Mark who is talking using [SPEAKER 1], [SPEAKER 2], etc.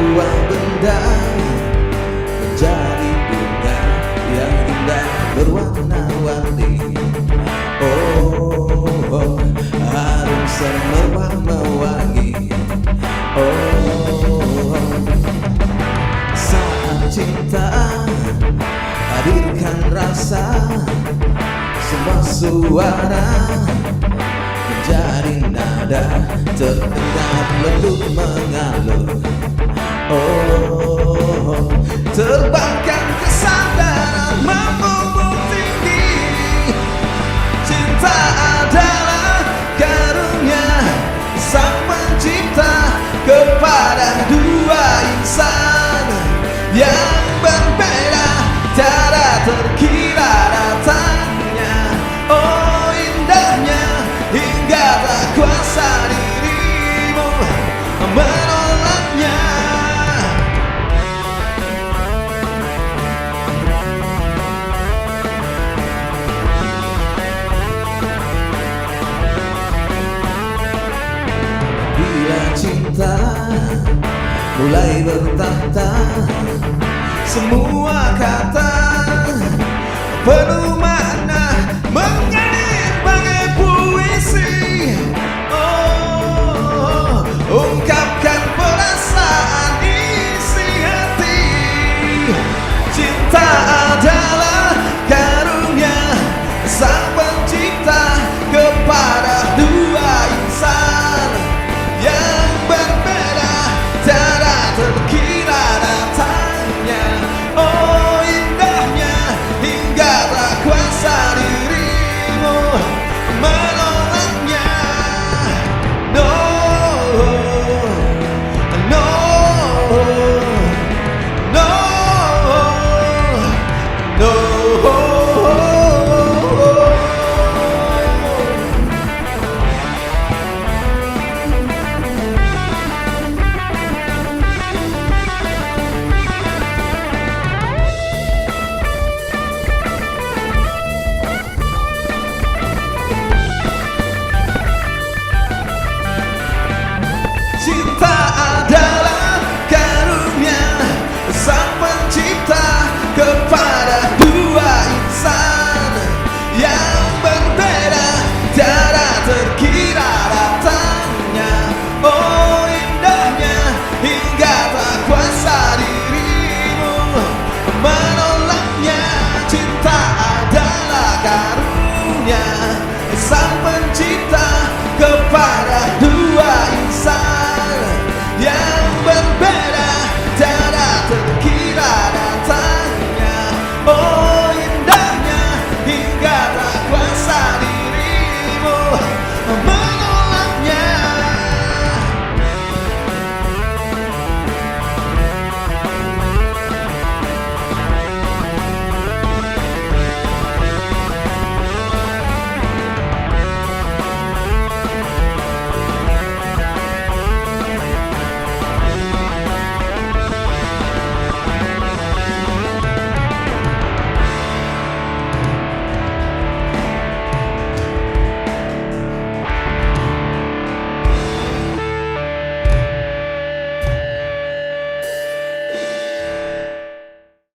[SPEAKER 1] sebuah benda menjadi bunga yang indah berwarna-warni. Oh, harum semerbak mewangi. Oh, saat cinta hadirkan rasa, semua suara menjadi nada, terdengar lembut mengalun. Oh, terbangkan kesadaran membumbung tinggi. Cinta adalah karunia Sang Pencipta kepada dua insan yang berbeda, tiada terkira datangnya. Oh, indahnya hingga tak kuasa dirimu menolaknya. Bila cinta mulai bertahta, semua kata penuh